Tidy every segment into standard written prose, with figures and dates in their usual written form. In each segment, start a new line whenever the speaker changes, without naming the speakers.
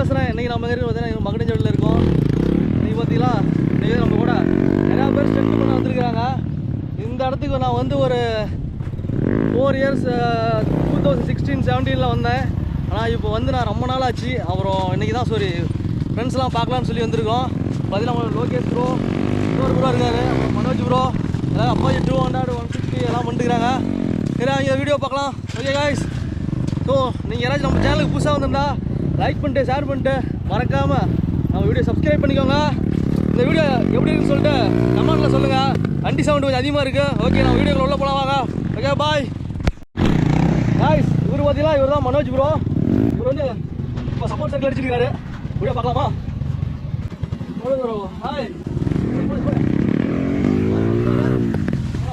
பேசுகிறேன். இன்றைக்கி நம்ம இருக்கிற பார்த்தீங்கன்னா மகுடஞ்சோடியில் இருக்கோம். இன்றைக்கி பார்த்தீங்களா இன்றைக்கி நம்ம கூட நிறையா பேர் ஸ்டெண்ட் பண்ண வந்திருக்கிறாங்க. இந்த இடத்துக்கு நான் வந்து ஒரு 4 இயர்ஸ் 2016-17 வந்தேன். ஆனால் இப்போ வந்து நான் ரொம்ப நாள் ஆச்சு. அப்புறம் இன்றைக்கி தான் ஃப்ரெண்ட்ஸ்லாம் பார்க்கலான்னு சொல்லி வந்திருக்கோம். பார்த்தீங்கன்னா லோகேஷ் ப்ரோ, இன்னொரு ப்ரோ இருக்காரு, மனோஜ் ப்ரோ, எல்லாம் அப்பாஜி 200 150 எல்லாம் பண்ணிட்டுருக்காங்க. சரி அவங்க வீடியோ பார்க்கலாம். Okay guys. ஸோ நீங்கள் யாராச்சும் நம்ம சேனலுக்கு புதுசாக வந்திருந்தா லைக் பண்ணிட்டு ஷேர் பண்ணிட்டு மறக்காமல் நம்ம வீடியோ சப்ஸ்கிரைப் பண்ணிக்கோங்க. இந்த வீடியோ எப்படி இருக்குன்னு சொல்லிட்டு கமெண்ட்டில் சொல்லுங்கள். வண்டி சவுண்டு கொஞ்சம் அதிகமாக இருக்குது. ஓகே நம்ம வீடியோக்குள்ள உள்ள போகலாம் வாங்க. Okay bye guys. இவர் பார்த்தீங்கன்னா இவர் தான் மனோஜ் ப்ரோ. இவர் வந்து இப்போ சப்போர்ட் சர்க்கிள் அடிச்சிருக்காரு. வீடியோ பார்க்கலாமா? ப்ரோ ஹாய்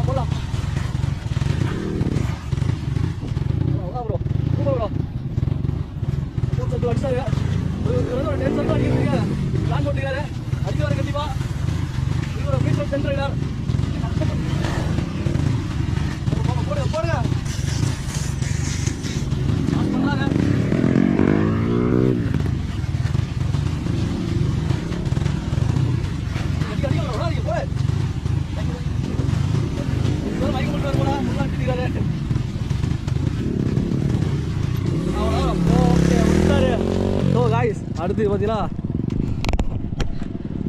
போகலாம். Bro super bro. Support circle அடிச்சாரு. ஒரு 10 சர்க்கிள் அடிக்கிறீங்க. பிளான் போட்டுக்காரு. அடிக்கிறாரு கண்டிப்பாக. இவர் ஒரு மீட்டர் சென்டர் ரைடர். போடுங்க போடுங்க. பண்ணலாங்க. அடுத்து பார்த்தீங்கன்னா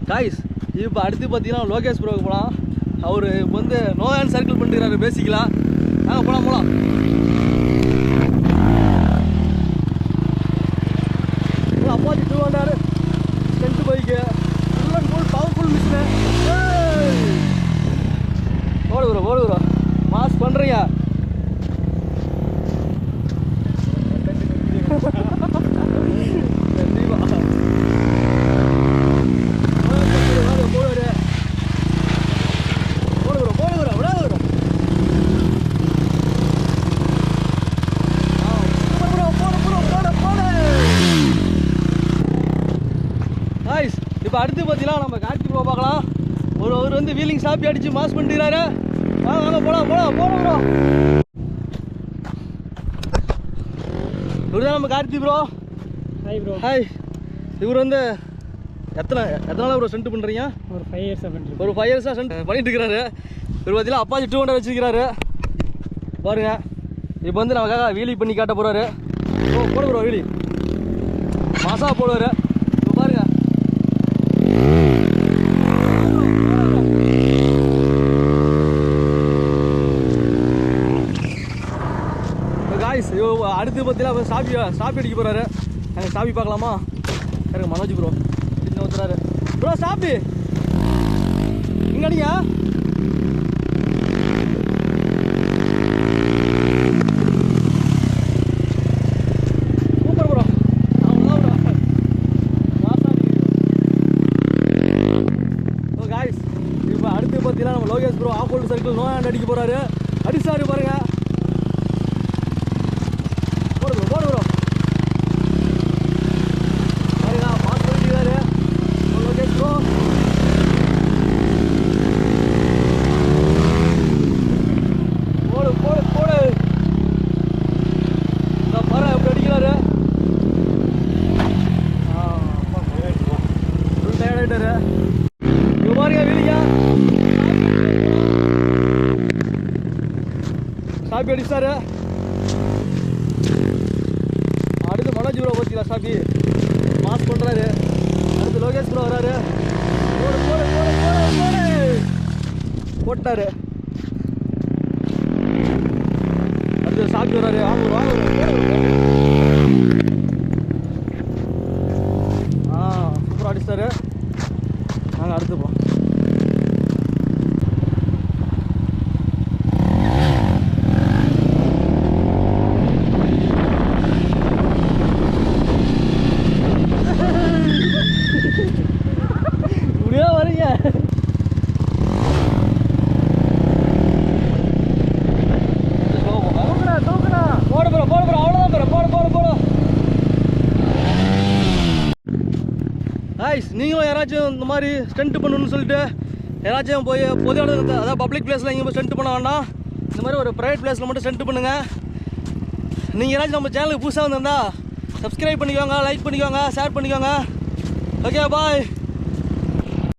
காய்ஸ் இப்போ அடுத்து பார்த்தீங்கன்னா லோகேஷ் ப்ரோக்கு போகலாம். அவர் இப்போ வந்து நோ ஹேண்ட் சர்க்கிள் பண்ணிட்டுருக்காரு பேசிக்கலாம். நாங்கள் போகலாம். Apache 200 stunt bike full and full powerful machine. ஓடு மாஸ் பண்ணுறீங்க. இப்போ அடுத்து பார்த்தீங்கன்னா நம்ம கார்த்தி ப்ரோ பார்க்கலாம். அவர் வந்து வீலிங் சாப்பி அடித்து மாஸ் பண்ணிக்கிறாரு. வாங்க போகலாம் ப்ரோ. இவர் தான் நம்ம Karthi bro.
Hi bro.
Hi. இவர் வந்து எத்தனை நாள் ப்ரோ ஸ்டெண்ட் பண்ணுறீங்க?
ஒரு 5 இயர்ஸாக பண்ணுறேன்.
ஒரு 5 இயர்ஸாக ஸ்டெண்ட் பண்ணிட்டு இருக்கிறாரு. இவர் பார்த்தீங்கன்னா அப்பாச்சி 200 வச்சுருக்கிறாரு பாருங்க. இப்போ வந்து நமக்காக வீலி பண்ணி காட்ட போகிறாரு. போடு ப்ரோ வீலி மாசா போடுவார். இப்போ பாருங்க காய்ஸ். அடுத்து பார்த்தீங்கன்னா ஸ்டாப்பி அடிக்க போகிறாரு. நாங்கள் ஸ்டாப்பி பார்க்கலாமா? எனக்கு மனோஜ் ப்ரோ இன்னும் வந்துடுறாரு. ப்ரோ ஸ்டாப்பி இங்கே அடிங்க. Super bro. அவ்வளோதான் ப்ரோ. Oh guys. இப்போ அடுத்து பார்த்தீங்கன்னா நம்ம Lokesh bro off hold circle no hand அடிக்க போகிறாரு. அடிச்சாரு பாருங்க. போடு ப்ரோ. பாருங்க பாஸ் பண்ணிக்கிறாரு லோகேஷ் ப்ரோ. போடு. இந்த பாரு எப்படி அடிக்கிறாரு. ஃபுல் டயர்ட் ஆகிட்டாரு. இங்கே பாருங்க வீலிங்க ஸ்டாப்பி அடிச்சாரு. அடுத்து மனோஜ் ப்ரோ பார்த்தீங்களா ஸ்டாப்பி மாஸ் பண்ணுறாரு. அடுத்து லோகேஷ் ப்ரோ வராரு. போட்டாரு. அடுத்து ஸ்டாப்பி வராரு. வாங்க சூப்பராக அடிச்சிட்டாரு. நாங்கள் அடுத்து போகிறோம். வரீங்க போடு ப்ரோ. அவ்வளோதான் போடு. காய்ஸ் நீங்களும் யாராச்சும் இந்த மாதிரி ஸ்டெண்ட் பண்ணணும்னு சொல்லிட்டு யாராச்சும் போய் பொது இடத்துல அதாவது பப்ளிக் பிளேஸில் இங்கே போய் ஸ்டெண்ட் பண்ண வேண்டாம். இந்த மாதிரி ஒரு ப்ரைவேட் பிளேஸில் மட்டும் ஸ்டெண்ட் பண்ணுங்கள். நீங்கள் யாராச்சும் நம்ம சேனலுக்கு புதுசாக வந்திருந்தா சப்ஸ்கிரைப் பண்ணிக்கோங்க, லைக் பண்ணிக்கோங்க, ஷேர் பண்ணிக்கோங்க. Okay bye.